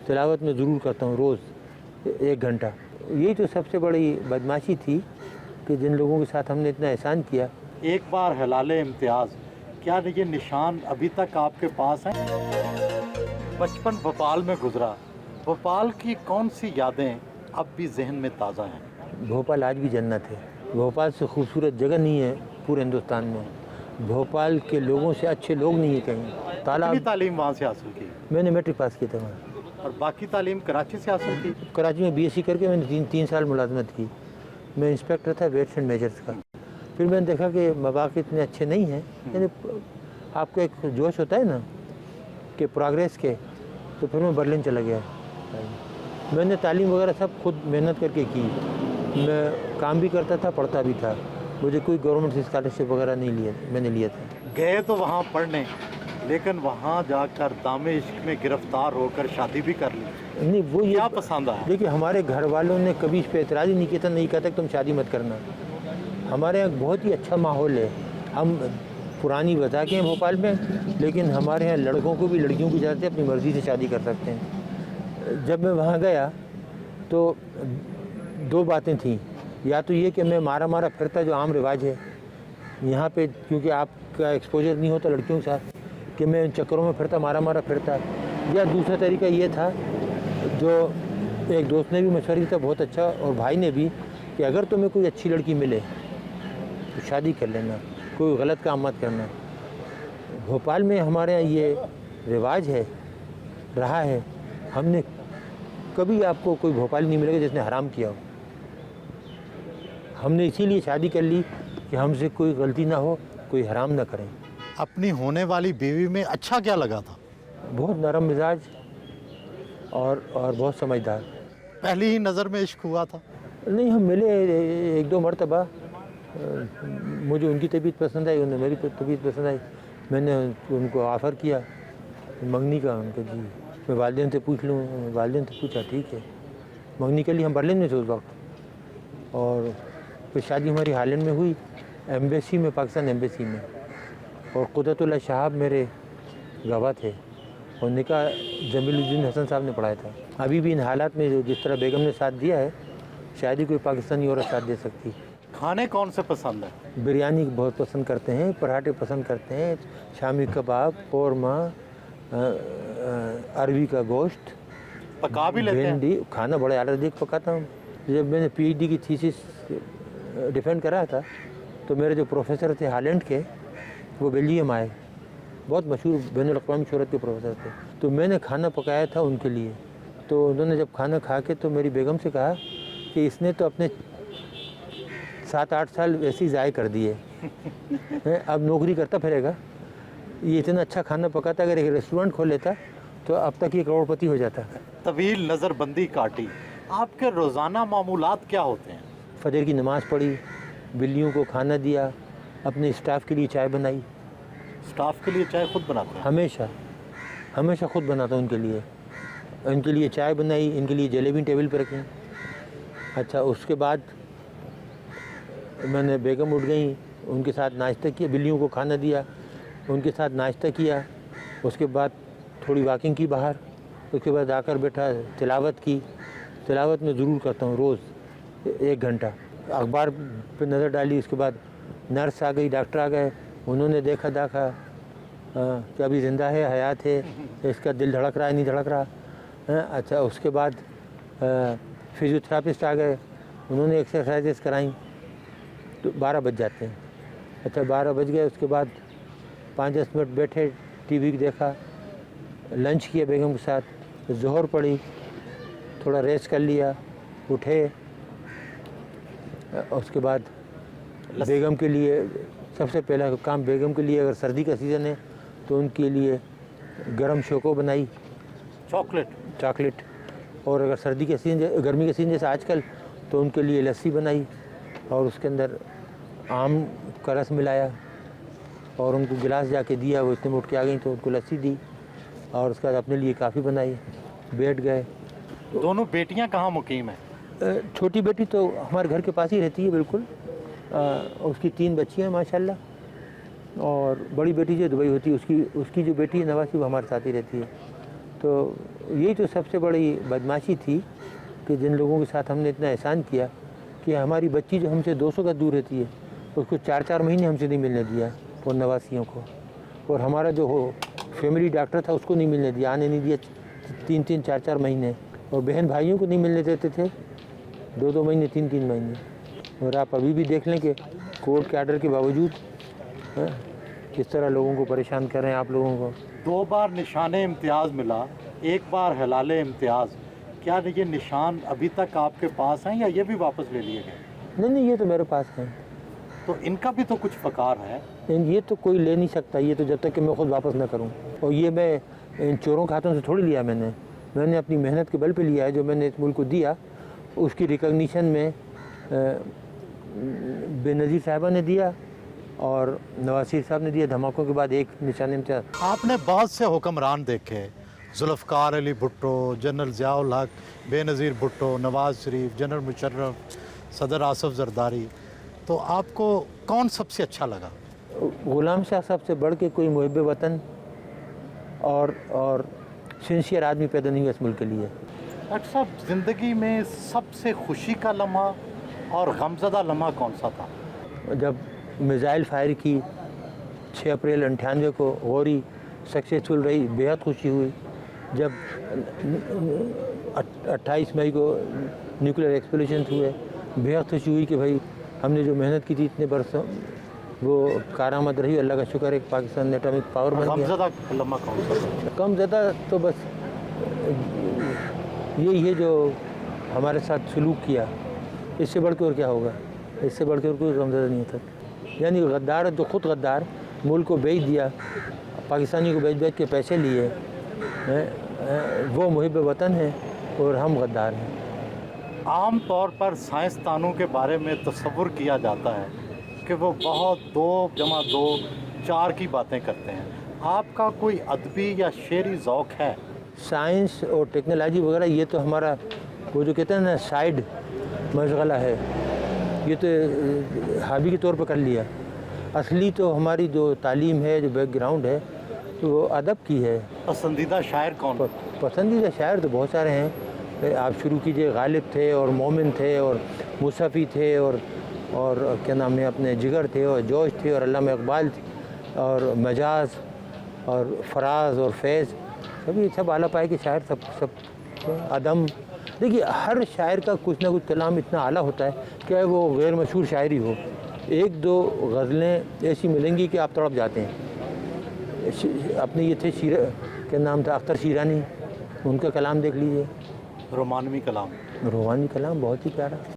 तिलावत में ज़रूर करता हूँ रोज़ 1 घंटा। यही तो सबसे बड़ी बदमाशी थी कि जिन लोगों के साथ हमने इतना एहसान किया। एक बार हिलाले इम्तियाज़, क्या ये निशान अभी तक आपके पास हैं? बचपन भोपाल में गुजरा, भोपाल की कौन सी यादें अब भी जहन में ताज़ा हैं? भोपाल आज भी जन्नत है। भोपाल से खूबसूरत जगह नहीं है पूरे हिंदुस्तान में। भोपाल के लोगों से अच्छे लोग नहीं है कहीं। कितनी तालीम वहाँ से हासिल की? मैंने मैट्रिक पास किया था वहाँ। और बाकी तालीम कराची से हासिल की? कराची में बीएससी करके मैंने 3 साल मुलाजमत की। मैं इंस्पेक्टर था वेट्स एंड मेजर्स का। फिर मैंने देखा कि मौक़े इतने अच्छे नहीं हैं। यानी आपको एक जोश होता है ना कि प्रोग्रेस के, तो फिर मैं बर्लिन चला गया। मैंने तालीम वगैरह सब खुद मेहनत करके की। मैं काम भी करता था, पढ़ता भी था। मुझे कोई गवर्नमेंट से स्कॉलरशिप वगैरह नहीं लिया, मैंने लिया था। गए तो वहाँ पढ़ने, लेकिन वहाँ जाकर दामे इश्क में गिरफ्तार होकर शादी भी कर ली। नहीं, वो क्या पसंद आया? देखिए, हमारे घर वालों ने कभी इस पर एतराज़ ही नहीं किया था, नहीं कहता कि तुम शादी मत करना। हमारे यहाँ बहुत ही अच्छा माहौल है। हम पुरानी वजह के हैं भोपाल में, लेकिन हमारे यहाँ लड़कों को भी लड़कियों की इजाज़त है, अपनी मर्ज़ी से शादी कर सकते हैं। जब मैं वहाँ गया तो 2 बातें थीं। या तो ये कि मैं मारा फिरता, जो आम रिवाज है यहाँ पे, क्योंकि आपका एक्सपोजर नहीं होता लड़कियों के साथ, कि मैं इन चक्करों में फिरता, मारा फिरता। या दूसरा तरीका ये था, जो एक दोस्त ने भी मशवरा दिया था बहुत अच्छा, और भाई ने भी, कि अगर तुम्हें कोई अच्छी लड़की मिले तो शादी कर लेना, कोई गलत काम मत करना। भोपाल में हमारे यहाँ ये रिवाज है, रहा है। हमने कभी आपको कोई भोपाली नहीं मिलेगा जिसने हराम किया हो। हमने इसीलिए शादी कर ली कि हमसे कोई गलती ना हो, कोई हराम ना करें। अपनी होने वाली बीवी में अच्छा क्या लगा था? बहुत नरम मिजाज और बहुत समझदार। पहली ही नज़र में इश्क हुआ था? नहीं, हम मिले 1-2 मरतबा। मुझे उनकी तबीयत पसंद आई, उन्हें मेरी तबीयत पसंद आई। मैंने उनको ऑफ़र किया मंगनी का। उनको जी मैं वालिदैन से पूछ लूँ। वालिदैन से पूछा, ठीक है। मंगनी के लिए हम बर्लिन में थे उस वक्त, और फिर शादी हमारी हालैंड में हुई, एम्बेसी में, पाकिस्तान एम्बेसी में। और कुदरतुल्लाह साहब मेरे गवाह थे, और निकाह जमीलुद्दीन हसन साहब ने पढ़ाया था। अभी भी इन हालात में जिस तरह बेगम ने साथ दिया है, शायद ही कोई पाकिस्तानी औरत साथ दे सकती। खाने कौन से पसंद है? बिरयानी बहुत पसंद करते हैं, पराठे पसंद करते हैं, शामी कबाब, कौरमा, अरवी का गोश्त, पका भी लेते हैं? भिंडी। खाना बड़े आला देख पकाता हूँ। जब मैंने पीएचडी की थीसिस डिफेंड करा था, तो मेरे जो प्रोफेसर थे हालैंड के, वो बेल्जियम आए, बहुत मशहूर बैनुल-अक़वामी शोहरत के प्रोफेसर थे। तो मैंने खाना पकाया था उनके लिए। तो उन्होंने जब खाना खा के तो मेरी बेगम से कहा कि इसने तो अपने 7-8 साल वैसे ही ज़ाय कर दिए, अब नौकरी करता फिरेगा। ये इतना अच्छा खाना पकाता, अगर एक रेस्टोरेंट खोल लेता तो अब तक ये करोड़पति हो जाता। तवील नज़रबंदी काटी, आपके रोज़ाना मामूलात क्या होते हैं? फजर की नमाज़ पढ़ी, बिल्लियों को खाना दिया, अपने स्टाफ के लिए चाय बनाई। स्टाफ के लिए चाय खुद बनाते हैं? हमेशा खुद बनाता हूँ उनके लिए। इनके लिए चाय बनाई, इनके लिए जलेबी टेबल पर रखी। अच्छा, उसके बाद मैंने बेगम उठ गई, उनके साथ नाश्ता किया, बिल्लियों को खाना दिया, उनके साथ नाश्ता किया। उसके बाद थोड़ी वॉकिंग की बाहर। उसके बाद आकर बैठा, तिलावत की। तिलावत में ज़रूर करता हूँ रोज़ 1 घंटा। अखबार पे नज़र डाली, उसके बाद नर्स आ गई, डॉक्टर आ गए। उन्होंने देखा कि अभी ज़िंदा है, हयात है, इसका दिल धड़क रहा है, नहीं धड़क रहा। अच्छा, उसके बाद फिजियोथेरापिस्ट आ गए, उन्होंने एक्सरसाइजेस कराई। तो 12 बज जाते हैं। अच्छा, 12 बज गए। उसके बाद 5-10 मिनट बैठे, टीवी देखा, लंच किया बेगम के साथ, ज़ोहर पढ़ी, थोड़ा रेस्ट कर लिया, उठे। उसके बाद बेगम के लिए सबसे पहला काम, बेगम के लिए अगर सर्दी का सीज़न है तो उनके लिए गरम शोको बनाई, चॉकलेट। और अगर सर्दी के सीजन, गर्मी के सीजन जैसे आजकल, तो उनके लिए लस्सी बनाई, और उसके अंदर आम का रस मिलाया, और उनको गिलास जाके दिया। वो इतने में उठ के आ गई, तो उनको लस्सी दी, और उसके बाद अपने लिए काफ़ी बनाई, बैठ गए। दोनों बेटियां कहाँ मुकीम हैं? छोटी बेटी तो हमारे घर के पास ही रहती है बिल्कुल। उसकी 3 बच्चियाँ हैं माशाल्लाह, और बड़ी बेटी जो दुबई होती है, उसकी जो बेटी है नवासी, वो हमारे साथ ही रहती है। तो यही तो सबसे बड़ी बदमाशी थी कि जिन लोगों के साथ हमने इतना एहसान किया कि हमारी बच्ची जो हमसे 200 गज दूर रहती है उसको 4-4 महीने हमसे नहीं मिलने दिया, वो नवासियों को। और हमारा जो फैमिली डॉक्टर था उसको नहीं मिलने दिया, आने नहीं दिया 3-3, 4-4 महीने। और बहन भाइयों को नहीं मिलने देते थे 2-2 महीने, 3-3 महीने। और आप अभी भी देख लें कि कोर्ट के आर्डर के बावजूद किस तरह लोगों को परेशान कर रहे हैं आप लोगों को। 2 बार निशाने इम्तियाज़ मिला, 1 बार हलाले इम्तियाज़। क्या ये निशान अभी तक आपके पास हैं या ये भी वापस ले लिए गए? नहीं, ये तो मेरे पास है। तो इनका भी तो कुछ फ़कार है। ये तो कोई ले नहीं सकता, ये तो जब तक कि मैं खुद वापस ना करूं। और ये मैं इन चोरों के हाथों से थोड़ी लिया, मैंने अपनी मेहनत के बल पे लिया है। जो मैंने इस मुल्क को दिया उसकी रिकग्निशन में बेनज़ीर साहिबा ने दिया और नवाज शरीफ साहब ने दिया। धमाकों के बाद एक निशान इम्तियाज़। आपने बहुत से हुक्मरान देखे, जुल्फ़कार अली भुट्टो, जनरल ज़ियाउल हक, बेनज़ीर भुट्टो, नवाज़ शरीफ, जनरल मुशर्रफ, सदर आसफ़ ज़रदारी। तो आपको कौन सबसे अच्छा लगा? ग़ुलाम शाह साहब से बढ़ के कोई मुहिब वतन और सिंसियर आदमी पैदा नहीं हुआ इस मुल्क के लिए। डॉक्टर साहब, ज़िंदगी में सबसे खुशी का लम्हा और गमज़दा लम्हा कौन सा था? जब मिज़ाइल फायर की 6 अप्रैल 98 को गौरी सक्सेसफुल रही, बेहद खुशी हुई। जब 28 मई को न्यूक्लियर एक्सप्लोजन हुए, बेहद खुशी हुई कि भाई हमने जो मेहनत की थी इतने बरसों वो कारामद रही। अल्लाह का शुक्र है कि पाकिस्तान ने एटॉमिक पावर बन गया। गमज़दा लम्हा कौन सा था? कम ज़्यादा तो बस यही है जो हमारे साथ सलूक किया, इससे बढ़ के और क्या होगा, इससे बढ़ के और कोई गम ज़्यादा नहीं था। यानी गद्दार जो खुद गद्दार मुल्क को बेच दिया, पाकिस्तानी को बेच के पैसे लिए, वो मुहिब वतन है और हम गद्दार हैं। आम तौर पर साइंसदानों के बारे में तसव्वुर किया जाता है कि वो बहुत 2 + 2 4 की बातें करते हैं। आपका कोई अदबी या शेरी ज़ौक़ है? साइंस और टेक्नोलॉजी वगैरह ये तो हमारा वो जो कहते हैं ना साइड मशगला है, ये तो हॉबी के तौर पर कर लिया। असली तो हमारी जो तालीम है, जो बैकग्राउंड है, तो वो अदब की है। पसंदीदा शायर कौन? पसंदीदा शायर तो बहुत सारे हैं। आप शुरू कीजिए, गालिब थे और मोमिन थे और मुसफ़ी थे और क्या नाम है अपने जिगर थे और जोश थे और अल्लामा इकबाल थे और मजाज और फराज और फैज़, सभी सब आला पाए के शायर, सब अदम। देखिए हर शायर का कुछ ना कुछ कलाम इतना आला होता है, चाहे वो गैर मशहूर शायरी हो। 1-2 गज़लें ऐसी मिलेंगी कि आप तड़प जाते हैं। अपने ये थे क्या नाम था, अख्तर शीरानी, उनका कलाम देख लीजिए, रोमानवी कलाम। रोमानी कलाम बहुत ही प्यारा।